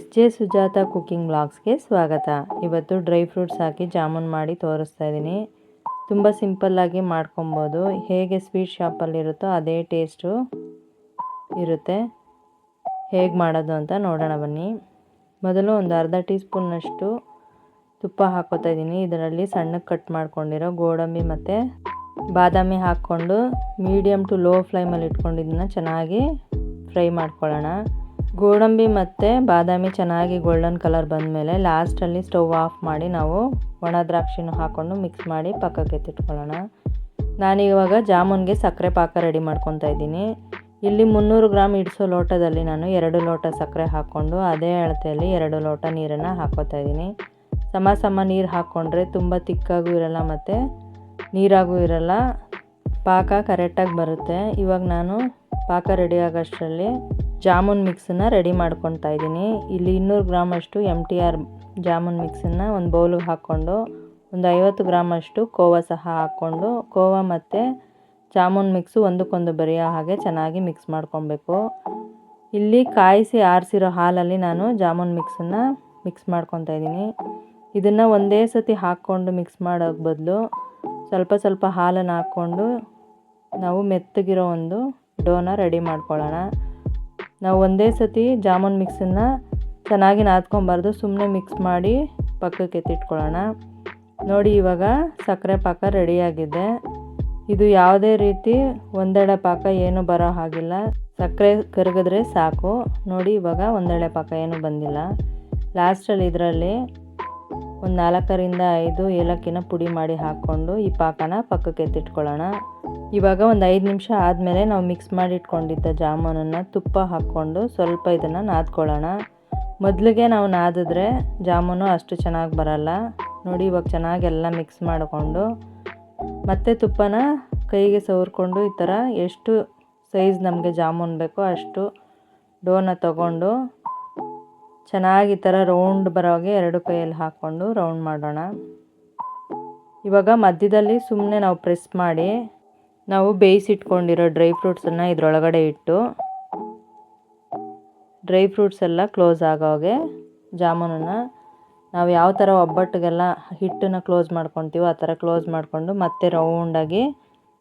ಎಸ್.ಜೆ. Sujata cooking ವ್ಲಾಗ್ಸ್ಗೆ ಸ್ವಾಗತ. ಇವತ್ತು dry fruits ಹಾಕಿ ಜಾಮೂನ್ ಮಾಡಿ ತೋರಿಸ್ತಾ ಇದ್ದೀನಿ. ತುಂಬ ಸಿಂಪಲ್ಲಾಗಿ ಮಾಡ್ಕೊಬೋದು. ಹೇಗೆ ಸ್ವೀಟ್ ಶಾಪಲ್ಲಿರುತ್ತೋ ಅದೇ ಟೇಸ್ಟು ಇರುತ್ತೆ. ಹೇಗೆ ಮಾಡೋದು ಅಂತ ನೋಡೋಣ ಬನ್ನಿ. ಮೊದಲು ಒಂದು ಅರ್ಧ ಟೀ ಸ್ಪೂನ್ನಷ್ಟು ತುಪ್ಪ ಹಾಕೋತಾ ಇದ್ದೀನಿ. ಇದರಲ್ಲಿ ಸಣ್ಣಕ್ಕೆ ಕಟ್ ಮಾಡ್ಕೊಂಡಿರೋ ಗೋಡಂಬಿ ಮತ್ತು ಬಾದಾಮಿ ಹಾಕ್ಕೊಂಡು ಮೀಡಿಯಮ್ ಟು ಲೋ ಫ್ಲೇಮಲ್ಲಿ ಇಟ್ಕೊಂಡು ಇದನ್ನು ಚೆನ್ನಾಗಿ ಫ್ರೈ ಮಾಡ್ಕೊಳ್ಳೋಣ. ಗೋಡಂಬಿ ಮತ್ತು ಬಾದಾಮಿ ಚೆನ್ನಾಗಿ ಗೋಲ್ಡನ್ ಕಲರ್ ಬಂದಮೇಲೆ ಲಾಸ್ಟಲ್ಲಿ ಸ್ಟವ್ ಆಫ್ ಮಾಡಿ ನಾವು ಒಣ ದ್ರಾಕ್ಷಿನೂ ಹಾಕ್ಕೊಂಡು ಮಿಕ್ಸ್ ಮಾಡಿ ಪಕ್ಕಕ್ಕೆ ಎತ್ತಿಟ್ಕೊಳ್ಳೋಣ. ನಾನಿವಾಗ ಜಾಮೂನ್ಗೆ ಸಕ್ಕರೆ ಪಾಕ ರೆಡಿ ಮಾಡ್ಕೊತಾ ಇದ್ದೀನಿ. ಇಲ್ಲಿ 300 ಗ್ರಾಮ್ ಇಡಿಸೋ ಲೋಟದಲ್ಲಿ ನಾನು 2 ಲೋಟ ಸಕ್ಕರೆ ಹಾಕ್ಕೊಂಡು ಅದೇ ಅಳತೆಯಲ್ಲಿ 2 ಲೋಟ ನೀರನ್ನು ಹಾಕ್ಕೋತಾ ಇದ್ದೀನಿ. ಸಮ ನೀರು ಹಾಕ್ಕೊಂಡ್ರೆ ತುಂಬ ತಿಕ್ಕಾಗೂ ಇರಲ್ಲ ಮತ್ತು ನೀರಾಗೂ ಇರಲ್ಲ, ಪಾಕ ಕರೆಕ್ಟಾಗಿ ಬರುತ್ತೆ. ಇವಾಗ ನಾನು ಪಾಕ ರೆಡಿ ಆಗೋಷ್ಟರಲ್ಲಿ ಜಾಮೂನ್ ಮಿಕ್ಸನ್ನು ರೆಡಿ ಮಾಡ್ಕೊತಾ ಇದ್ದೀನಿ. ಇಲ್ಲಿ 200 ಗ್ರಾಮಷ್ಟು MTR ಜಾಮೂನ್ ಮಿಕ್ಸನ್ನು ಒಂದು ಬೌಲಿಗೆ ಹಾಕ್ಕೊಂಡು ಒಂದು 50 ಗ್ರಾಮಷ್ಟು ಕೋವಾ ಸಹ ಹಾಕ್ಕೊಂಡು ಕೋವಾ ಮತ್ತು ಜಾಮೂನ್ ಮಿಕ್ಸು ಒಂದಕ್ಕೊಂದು ಬೆರೆಯೋ ಹಾಗೆ ಚೆನ್ನಾಗಿ ಮಿಕ್ಸ್ ಮಾಡ್ಕೊಬೇಕು. ಇಲ್ಲಿ ಕಾಯಿಸಿ ಆರಿಸಿರೋ ಹಾಲಲ್ಲಿ ನಾನು ಜಾಮೂನ್ ಮಿಕ್ಸನ್ನು ಮಿಕ್ಸ್ ಮಾಡ್ಕೊತಾ ಇದ್ದೀನಿ. ಇದನ್ನು ಒಂದೇ ಸತಿ ಹಾಕ್ಕೊಂಡು ಮಿಕ್ಸ್ ಮಾಡೋಕ್ಕೆ ಬದಲು ಸ್ವಲ್ಪ ಹಾಲನ್ನು ಹಾಕ್ಕೊಂಡು ನಾವು ಮೆತ್ತಗಿರೋ ಒಂದು ಡೋನ ರೆಡಿ ಮಾಡ್ಕೊಳ್ಳೋಣ. ನಾವು ಒಂದೇ ಸತಿ ಜಾಮೂನ್ ಮಿಕ್ಸನ್ನು ಚೆನ್ನಾಗಿ ನಾದ್ಕೊಬಾರ್ದು, ಸುಮ್ಮನೆ ಮಿಕ್ಸ್ ಮಾಡಿ ಪಕ್ಕಕ್ಕೆ ಎತ್ತಿಟ್ಕೊಳ್ಳೋಣ. ನೋಡಿ, ಇವಾಗ ಸಕ್ಕರೆ ಪಾಕ ರೆಡಿಯಾಗಿದೆ. ಇದು ಯಾವುದೇ ರೀತಿ ಒಂದೆಳೆ ಪಾಕ ಏನು ಬರೋ ಹಾಗಿಲ್ಲ, ಸಕ್ಕರೆ ಕರಗಿದ್ರೆ ಸಾಕು. ನೋಡಿ, ಇವಾಗ ಒಂದೆಳೆ ಪಾಕ ಏನು ಬಂದಿಲ್ಲ. ಲಾಸ್ಟಲ್ಲಿ ಇದರಲ್ಲಿ ಒಂದು 4ರಿಂದ 5 ಏಲಕ್ಕಿನ ಪುಡಿ ಮಾಡಿ ಹಾಕ್ಕೊಂಡು ಈ ಪಾಕನ ಪಕ್ಕಕ್ಕೆ ಎತ್ತಿಟ್ಕೊಳ್ಳೋಣ. ಇವಾಗ ಒಂದು 5 ನಿಮಿಷ ಆದಮೇಲೆ ನಾವು ಮಿಕ್ಸ್ ಮಾಡಿ ಇಟ್ಕೊಂಡಿದ್ದ ಜಾಮೂನನ್ನು ತುಪ್ಪ ಹಾಕ್ಕೊಂಡು ಸ್ವಲ್ಪ ಇದನ್ನು ನಾದ್ಕೊಳ್ಳೋಣ. ಮೊದಲಿಗೆ ನಾವು ನಾದಿದ್ರೆ ಜಾಮೂನು ಅಷ್ಟು ಚೆನ್ನಾಗಿ ಬರಲ್ಲ. ನೋಡಿ, ಇವಾಗ ಚೆನ್ನಾಗಿ ಎಲ್ಲ ಮಿಕ್ಸ್ ಮಾಡಿಕೊಂಡು ಮತ್ತೆ ತುಪ್ಪನ ಕೈಗೆ ಸವರ್ಕೊಂಡು ಈ ಥರ ಎಷ್ಟು ಸೈಜ್ ನಮಗೆ ಜಾಮೂನ್ ಬೇಕೋ ಅಷ್ಟು ಡೋನ ತಗೊಂಡು ಚೆನ್ನಾಗಿ ಈ ಥರ ರೌಂಡ್ ಬರೋಗೆ 2 ಕೈಯಲ್ಲಿ ಹಾಕ್ಕೊಂಡು ರೌಂಡ್ ಮಾಡೋಣ. ಇವಾಗ ಮಧ್ಯದಲ್ಲಿ ಸುಮ್ಮನೆ ನಾವು ಪ್ರೆಸ್ ಮಾಡಿ ನಾವು ಬೇಯಿಸಿಟ್ಕೊಂಡಿರೋ ಡ್ರೈ ಫ್ರೂಟ್ಸನ್ನು ಇದರೊಳಗಡೆ ಇಟ್ಟು ಡ್ರೈ ಫ್ರೂಟ್ಸ್ ಎಲ್ಲ ಕ್ಲೋಸ್ ಆಗೋಗೆ ಜಾಮೂನನ್ನು ನಾವು ಯಾವ ಥರ ಒಬ್ಬಟ್ಟಿಗೆಲ್ಲ ಹಿಟ್ಟನ್ನು ಕ್ಲೋಸ್ ಮಾಡ್ಕೊತೀವೋ ಆ ಥರ ಕ್ಲೋಸ್ ಮಾಡಿಕೊಂಡು ಮತ್ತೆ ರೌಂಡಾಗಿ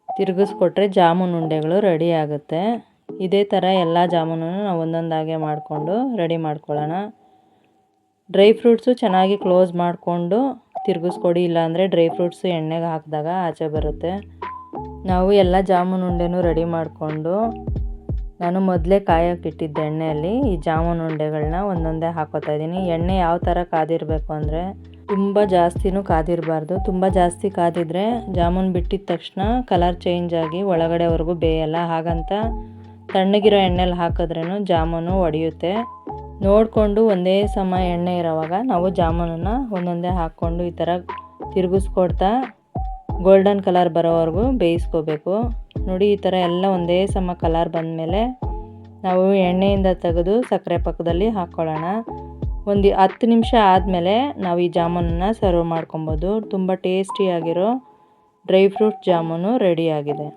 ತಿರುಗಿಸ್ಕೊಟ್ರೆ ಜಾಮೂನ್ ಉಂಡೆಗಳು ರೆಡಿ ಆಗುತ್ತೆ. ಇದೇ ಥರ ಎಲ್ಲ ಜಾಮೂನನ್ನು ನಾವು ಒಂದೊಂದಾಗೆ ಮಾಡಿಕೊಂಡು ರೆಡಿ ಮಾಡ್ಕೊಳ್ಳೋಣ. ಡ್ರೈ ಫ್ರೂಟ್ಸು ಚೆನ್ನಾಗಿ ಕ್ಲೋಸ್ ಮಾಡಿಕೊಂಡು ತಿರುಗಿಸ್ಕೊಡಿ, ಇಲ್ಲಾಂದರೆ ಡ್ರೈ ಫ್ರೂಟ್ಸು ಎಣ್ಣೆಗೆ ಹಾಕಿದಾಗ ಆಚೆ ಬರುತ್ತೆ. ನಾವು ಎಲ್ಲ ಜಾಮೂನ್ ಉಂಡೆನೂ ರೆಡಿ ಮಾಡಿಕೊಂಡು ನಾನು ಮೊದಲೇ ಕಾಯೋಕೆ ಇಟ್ಟಿದ್ದ ಎಣ್ಣೆಯಲ್ಲಿ ಈ ಜಾಮೂನ್ ಉಂಡೆಗಳನ್ನ ಒಂದೊಂದೇ ಹಾಕೋತಾ ಇದ್ದೀನಿ. ಎಣ್ಣೆ ಯಾವ ಥರ ಕಾದಿರಬೇಕು ಅಂದರೆ ತುಂಬ ಜಾಸ್ತಿನೂ ಕಾದಿರಬಾರ್ದು. ತುಂಬ ಜಾಸ್ತಿ ಕಾದಿದ್ರೆ ಜಾಮೂನ್ ಬಿಟ್ಟಿದ ತಕ್ಷಣ ಕಲರ್ ಚೇಂಜ್ ಆಗಿ ಒಳಗಡೆವರೆಗೂ ಬೇಯಲ್ಲ. ಹಾಗಂತ ತಣ್ಣಗಿರೋ ಎಣ್ಣೆಲಿ ಹಾಕಿದ್ರೂ ಜಾಮೂನು ಒಡೆಯುತ್ತೆ. ನೋಡಿಕೊಂಡು ಒಂದೇ ಸಮ ಎಣ್ಣೆ ಇರೋವಾಗ ನಾವು ಜಾಮೂನನ್ನು ಒಂದೊಂದೇ ಹಾಕ್ಕೊಂಡು ಈ ಥರ ತಿರುಗಿಸ್ಕೊಡ್ತಾ ಗೋಲ್ಡನ್ ಕಲರ್ ಬರೋವರೆಗೂ ಬೇಯಿಸ್ಕೋಬೇಕು. ನೋಡಿ, ಈ ಥರ ಎಲ್ಲ ಒಂದೇ ಸಮ ಕಲರ್ ಬಂದಮೇಲೆ ನಾವು ಎಣ್ಣೆಯಿಂದ ತೆಗೆದು ಸಕ್ಕರೆ ಪಾಕದಲ್ಲಿ ಹಾಕ್ಕೊಳ್ಳೋಣ. ಒಂದು 10 ನಿಮಿಷ ಆದಮೇಲೆ ನಾವು ಈ ಜಾಮೂನನ್ನು ಸರ್ವ್ ಮಾಡ್ಕೊಬೋದು. ತುಂಬ ಟೇಸ್ಟಿಯಾಗಿರೋ ಡ್ರೈ ಫ್ರೂಟ್ ಜಾಮೂನು ರೆಡಿಯಾಗಿದೆ.